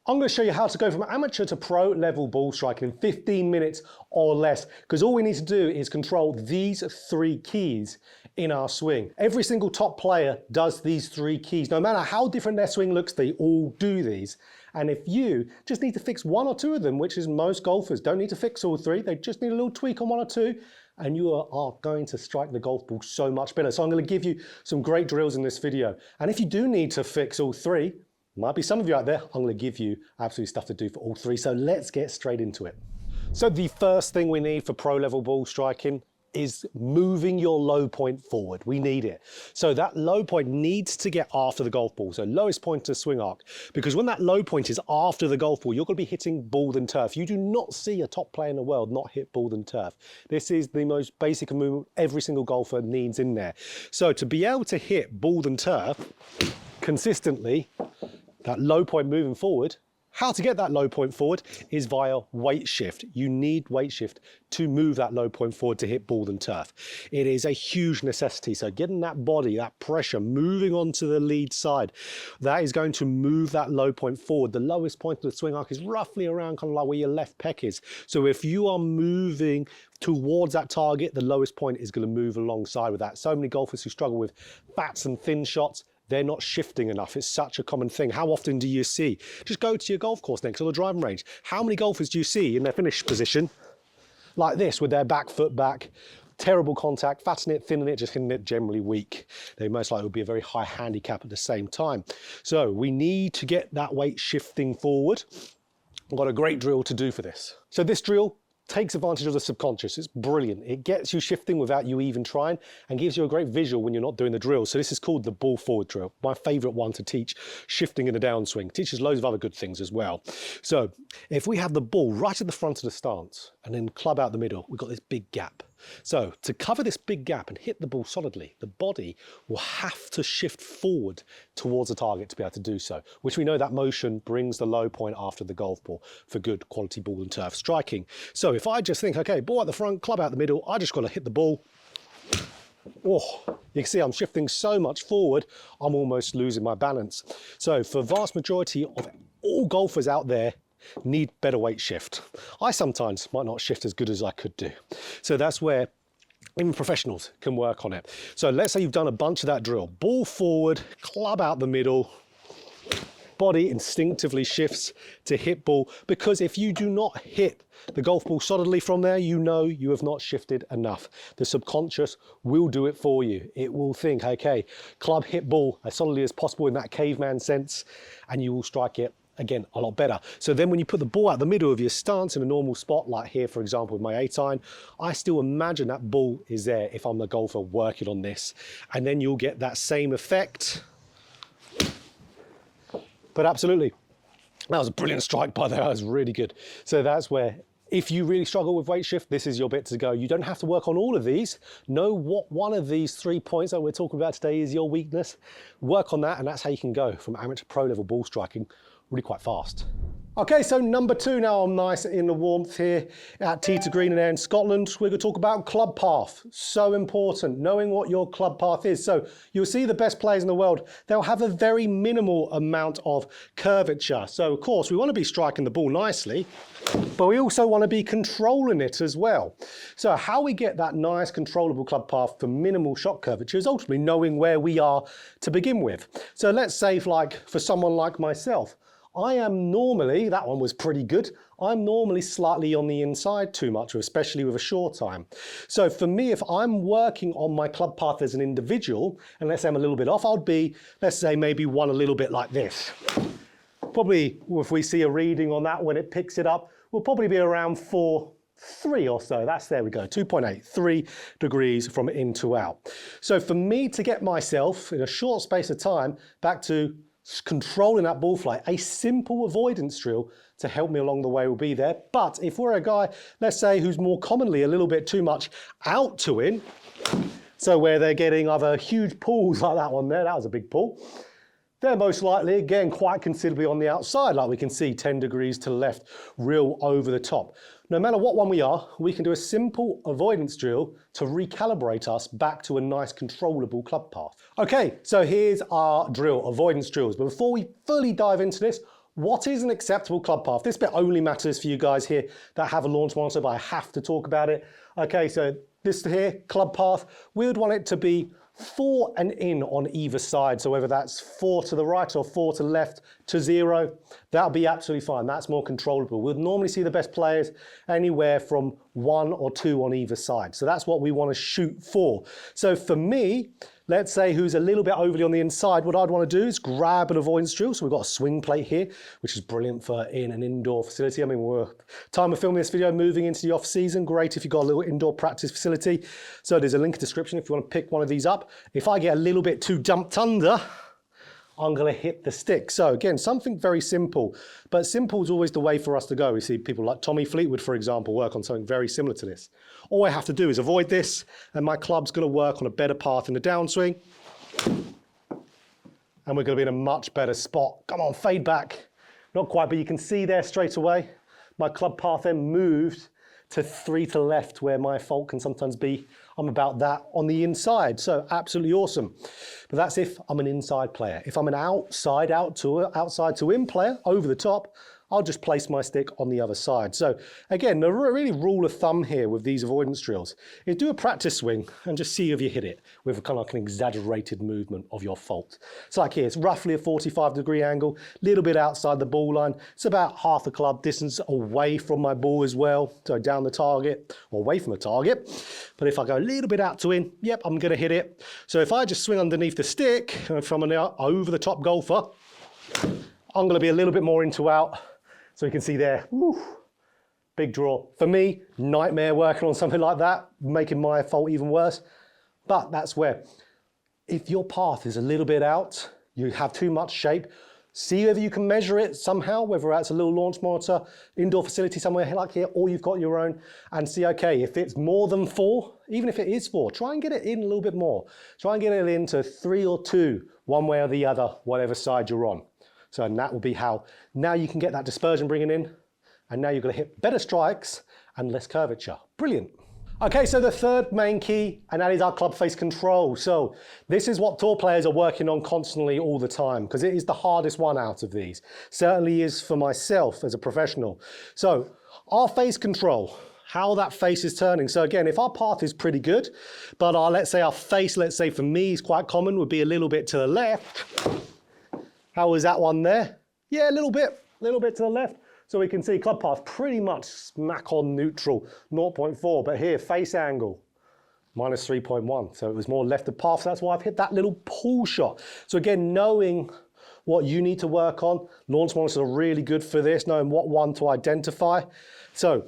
I'm going to show you how to go from amateur to pro level ball striking in 15 minutes or less, because all we need to do is control these 3 keys in our swing. Every single top player does these 3 keys. No matter how different their swing looks, they all do these. And if you just need to fix 1 or 2 of them, which is most golfers don't need to fix all 3, they just need a little tweak on 1 or 2, and you are going to strike the golf ball so much better. So I'm going to give you some great drills in this video. And if you do need to fix all 3, might be some of you out there, I'm going to give you absolutely stuff to do for all 3. So let's get straight into it. So the first thing we need for pro level ball striking is moving your low point forward. We need it. So that low point needs to get after the golf ball. So lowest point to swing arc, because when that low point is after the golf ball, you're going to be hitting ball than turf. You do not see a top player in the world not hit ball than turf. This is the most basic movement every single golfer needs in there. So to be able to hit ball than turf consistently, that low point moving forward, how to get that low point forward is via weight shift. You need weight shift to move that low point forward to hit ball than turf. It is a huge necessity. So getting that body, that pressure, moving onto the lead side, that is going to move that low point forward. The lowest point of the swing arc is roughly around kind of like where your left pec is. So if you are moving towards that target, the lowest point is going to move alongside with that. So many golfers who struggle with fats and thin shots, they're not shifting enough. It's such a common thing. How often do you see? Just go to your golf course next to the driving range. How many golfers do you see in their finish position like this with their back foot back, terrible contact, fatten it, thinning it, just hitting it generally weak? They most likely will be a very high handicap at the same time. So we need to get that weight shifting forward. I've got a great drill to do for this. So this drill takes advantage of the subconscious. It's brilliant. It gets you shifting without you even trying and gives you a great visual when you're not doing the drill. So this is called the ball forward drill, my favorite one to teach shifting in a downswing. Teaches loads of other good things as well. So if we have the ball right at the front of the stance and then club out the middle, we've got this big gap. So to cover this big gap and hit the ball solidly, the body will have to shift forward towards the target to be able to do so, which we know that motion brings the low point after the golf ball for good quality ball and turf striking. So if I just think, okay, ball at the front, club out the middle, I just got to hit the ball. Oh, you can see I'm shifting so much forward, I'm almost losing my balance. So for vast majority of all golfers out there, need better weight shift. I sometimes might not shift as good as I could do. So that's where even professionals can work on it. So let's say you've done a bunch of that drill. Ball forward, club out the middle, body instinctively shifts to hit ball, because if you do not hit the golf ball solidly from there, you know you have not shifted enough. The subconscious will do it for you. It will think, okay, club hit ball as solidly as possible in that caveman sense, and you will strike it again a lot better. So then when you put the ball out the middle of your stance in a normal spot, like here for example with my 8-iron, I still imagine that ball is there if I'm the golfer working on this, and then you'll get that same effect. But absolutely, that was a brilliant strike by there. That was really good. So that's where, if you really struggle with weight shift, this is your bit to go. You don't have to work on all of these. Know what one of these 3 points that we're talking about today is your weakness. Work on that, and that's how you can go from amateur to pro level ball striking really quite fast. Okay, so number 2, now I'm nice in the warmth here at Tee to Green and Air in Scotland. We're going to talk about club path. So important, knowing what your club path is. So you'll see the best players in the world, they'll have a very minimal amount of curvature. So of course, we want to be striking the ball nicely, but we also want to be controlling it as well. So how we get that nice controllable club path for minimal shot curvature is ultimately knowing where we are to begin with. So let's say for someone like myself, I am normally, that one was pretty good, I'm normally slightly on the inside too much, especially with a short iron. So for me, if I'm working on my club path as an individual, and let's say I'm a little bit off, I'll be, let's say maybe one a little bit like this. Probably, if we see a reading on that when it picks it up, we'll probably be around 3 or so. There we go, 2.8, 3 degrees from in to out. So for me to get myself in a short space of time back to controlling that ball flight, a simple avoidance drill to help me along the way will be there. But if we're a guy, let's say, who's more commonly a little bit too much out to in, so where they're getting other huge pulls like that one there, that was a big pull, they're most likely, again, quite considerably on the outside, like we can see 10 degrees to the left, real over the top. No matter what one we are, we can do a simple avoidance drill to recalibrate us back to a nice controllable club path. Okay, so here's our drill, avoidance drills. But before we fully dive into this, What is an acceptable club path? This bit only matters for you guys here that have a launch monitor, but I have to talk about it. Okay, so this here, club path, we would want it to be 4 and in on either side. So whether that's 4 to the right or 4 to the left to 0, that'll be absolutely fine. That's more controllable. We'll normally see the best players anywhere from 1 or 2 on either side. So that's what we want to shoot for. So for me, let's say who's a little bit overly on the inside, what I'd want to do is grab an avoidance drill. So we've got a swing plate here, which is brilliant for in an indoor facility. I mean, we're time of filming this video, moving into the off season. Great if you've got a little indoor practice facility. So there's a link in the description if you want to pick one of these up. If I get a little bit too dumped under, I'm going to hit the stick. So again, something very simple, but simple is always the way for us to go. We see people like Tommy Fleetwood, for example, work on something very similar to this. All I have to do is avoid this, and my club's going to work on a better path in the downswing, and we're going to be in a much better spot. Come on, fade back. Not quite, but you can see there straight away, my club path then moved to 3 to the left, where my fault can sometimes be, I'm about that on the inside. So absolutely awesome. But that's if I'm an inside player. If I'm an outside to in player, over the top, I'll just place my stick on the other side. So again, the really rule of thumb here with these avoidance drills is do a practice swing and just see if you hit it with kind of like an exaggerated movement of your fault. So like here, it's roughly a 45-degree angle, a little bit outside the ball line. It's about half a club distance away from my ball as well. So down the target or away from the target. But if I go a little bit out to in, yep, I'm going to hit it. So if I just swing underneath the stick from an over the top golfer, I'm going to be a little bit more into out. So you can see there, whew, big draw. For me, nightmare working on something like that, making my fault even worse. But that's where, if your path is a little bit out, you have too much shape, see whether you can measure it somehow, whether that's a little launch monitor, indoor facility somewhere like here, or you've got your own, and see, okay, if it's more than 4, even if it is 4, try and get it in a little bit more. Try and get it into 3 or 2, one way or the other, whatever side you're on. So and that will be how, now you can get that dispersion bringing in, and now you're going to hit better strikes and less curvature. Brilliant. Okay, so the third main key, and that is our club face control. So this is what tour players are working on constantly all the time, because it is the hardest one out of these. Certainly is for myself as a professional. So our face control, how that face is turning. So again, if our path is pretty good, but let's say our face, let's say for me is quite common, would be a little bit to the left. How was that one there? Yeah, a little bit to the left. So we can see club path pretty much smack on neutral, 0.4, but here face angle, minus 3.1. So it was more left of path, so that's why I've hit that little pull shot. So again, knowing what you need to work on, launch monitors are really good for this, knowing what one to identify. So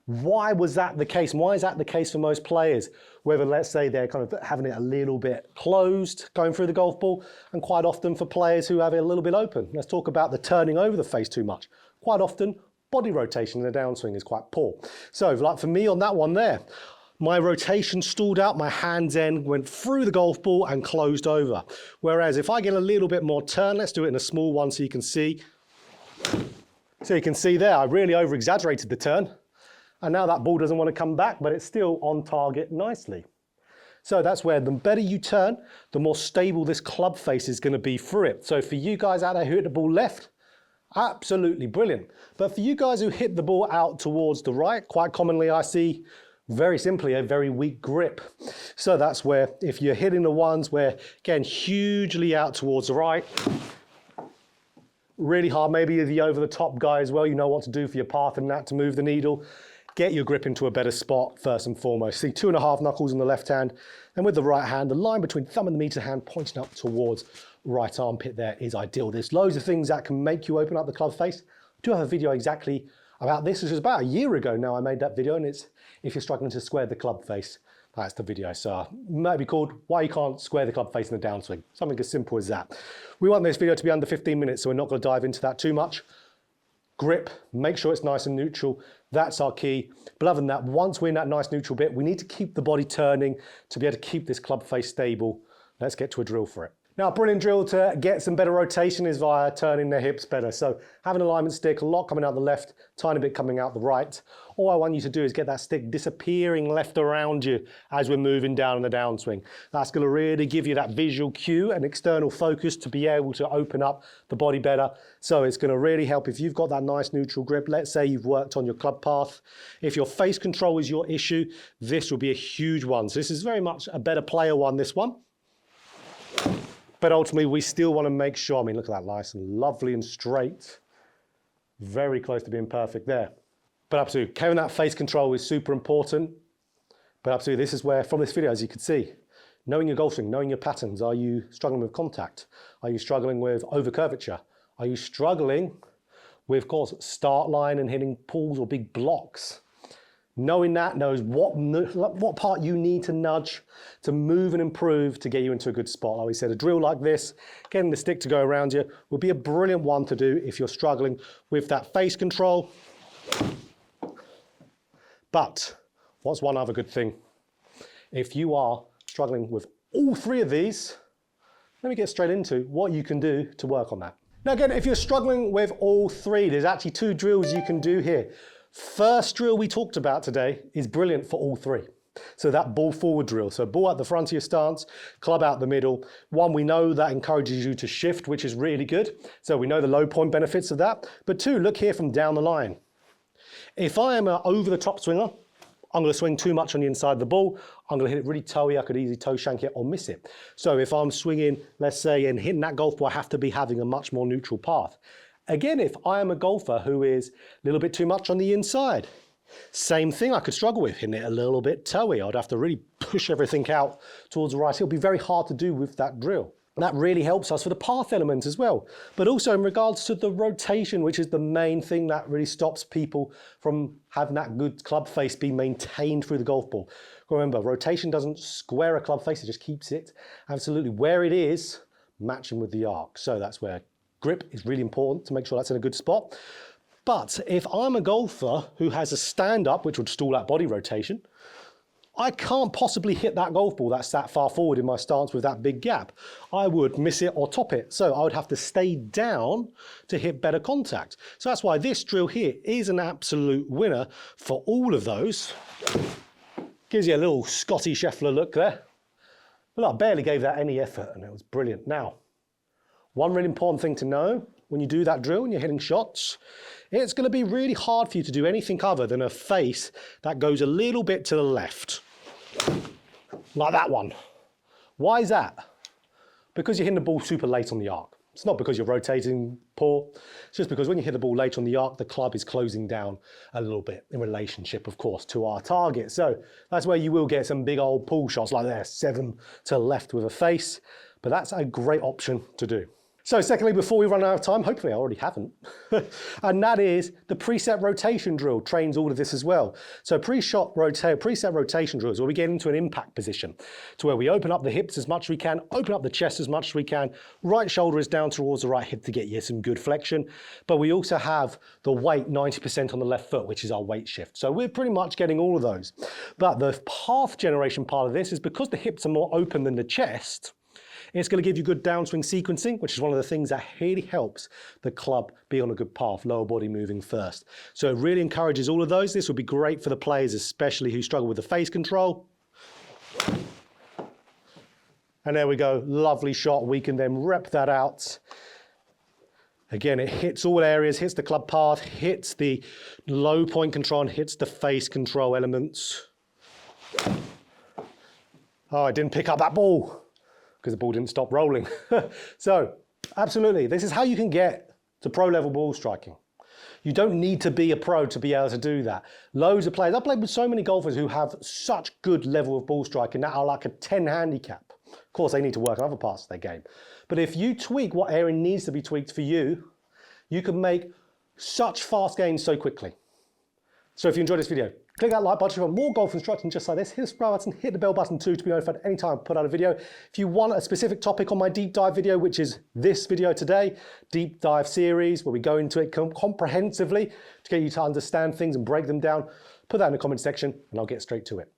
why was that the case? And why is that the case for most players? Whether, let's say, they're kind of having it a little bit closed going through the golf ball, and quite often for players who have it a little bit open. Let's talk about the turning over the face too much. Quite often, body rotation in the downswing is quite poor. So, like for me on that one there, my rotation stalled out, my hands end went through the golf ball and closed over. Whereas if I get a little bit more turn, let's do it in a small one so you can see. So you can see there, I really over-exaggerated the turn. And now that ball doesn't want to come back, but it's still on target nicely. So that's where the better you turn, the more stable this club face is going to be through it. So for you guys out there who hit the ball left, absolutely brilliant. But for you guys who hit the ball out towards the right, quite commonly I see very simply a very weak grip. So that's where if you're hitting the ones where, again, hugely out towards the right, really hard, maybe you're the over the top guy as well, you know what to do for your path and that to move the needle. Get your grip into a better spot first and foremost. See 2.5 knuckles in the left hand, and with the right hand, the line between thumb and the meter hand pointing up towards right armpit there is ideal. There's loads of things that can make you open up the club face. I do have a video exactly about this. This was about a year ago now I made that video, and it's if you're struggling to square the club face, that's the video. So it might be called Why You Can't Square the Club Face in the Downswing. Something as simple as that. We want this video to be under 15 minutes, so we're not going to dive into that too much. Grip, make sure it's nice and neutral. That's our key. But other than that, once we're in that nice neutral bit, we need to keep the body turning to be able to keep this club face stable. Let's get to a drill for it. Now, a brilliant drill to get some better rotation is via turning the hips better. So have an alignment stick, a lot coming out the left, tiny bit coming out the right. All I want you to do is get that stick disappearing left around you as we're moving down in the downswing. That's going to really give you that visual cue and external focus to be able to open up the body better. So it's going to really help if you've got that nice neutral grip. Let's say you've worked on your club path. If your face control is your issue, this will be a huge one. So this is very much a better player one, this one. But ultimately, we still want to make sure, I mean, look at that, nice and lovely and straight. Very close to being perfect there. But absolutely, carrying that face control is super important. But absolutely, this is where, from this video, as you can see, knowing your golf swing, knowing your patterns. Are you struggling with contact? Are you struggling with over curvature? Are you struggling with, of course, start line and hitting pulls or big blocks? Knowing that knows what part you need to nudge to move and improve to get you into a good spot. Like we said, a drill like this, getting the stick to go around you, would be a brilliant one to do if you're struggling with that face control. But what's one other good thing? If you are struggling with all three of these, let me get straight into what you can do to work on that. Now again, if you're struggling with all three, there's actually two drills you can do here. First drill we talked about today is brilliant for all three. So that ball forward drill. So ball at the front of your stance, club out the middle. One, we know that encourages you to shift, which is really good. So we know the low point benefits of that. But two, look here from down the line. If I am an over the top swinger, I'm going to swing too much on the inside of the ball. I'm going to hit it really toey. I could easily toe shank it or miss it. So if I'm swinging, let's say, and hitting that golf ball, I have to be having a much more neutral path. Again, if I am a golfer who is a little bit too much on the inside, same thing I could struggle with, hitting it a little bit toey. I'd have to really push everything out towards the right. It'll be very hard to do with that drill. And that really helps us for the path element as well. But also in regards to the rotation, which is the main thing that really stops people from having that good club face be maintained through the golf ball. Remember, rotation doesn't square a club face, it just keeps it absolutely where it is, matching with the arc. So that's where grip is really important to make sure that's in a good spot. But if I'm a golfer who has a stand-up, which would stall that body rotation, I can't possibly hit that golf ball that's that far forward in my stance with that big gap. I would miss it or top it. So I would have to stay down to hit better contact. So that's why this drill here is an absolute winner for all of those. Gives you a little Scotty Scheffler look there. Well, I barely gave that any effort and it was brilliant. Now, one really important thing to know when you do that drill and you're hitting shots, it's going to be really hard for you to do anything other than a face that goes a little bit to the left. Like that one. Why is that? Because you're hitting the ball super late on the arc. It's not because you're rotating poor. It's just because when you hit the ball late on the arc, the club is closing down a little bit in relationship, of course, to our target. So that's where you will get some big old pull shots like there, 7 to the left with a face. But that's a great option to do. So secondly, before we run out of time, hopefully I already haven't, and that is the preset rotation drill trains all of this as well. So preset rotation drills where we get into an impact position to where we open up the hips as much as we can, open up the chest as much as we can, right shoulder is down towards the right hip to get you some good flexion, but we also have the weight 90% on the left foot, which is our weight shift. So we're pretty much getting all of those. But the path generation part of this is because the hips are more open than the chest, it's going to give you good downswing sequencing, which is one of the things that really helps the club be on a good path, lower body moving first. So it really encourages all of those. This will be great for the players, especially who struggle with the face control. And there we go, lovely shot. We can then rep that out. Again, it hits all areas, hits the club path, hits the low point control, and hits the face control elements. Oh, I didn't pick up that ball, because the ball didn't stop rolling. So, absolutely, this is how you can get to pro level ball striking. You don't need to be a pro to be able to do that. Loads of players, I've played with so many golfers who have such good level of ball striking that are like a 10 handicap. Of course, they need to work on other parts of their game. But if you tweak what area needs to be tweaked for you, you can make such fast gains so quickly. So if you enjoyed this video, click that like button for more golf instruction just like this. Hit the subscribe button, hit the bell button too to be notified anytime I put out a video. If you want a specific topic on my deep dive video, which is this video today, deep dive series, where we go into it comprehensively to get you to understand things and break them down, put that in the comment section and I'll get straight to it.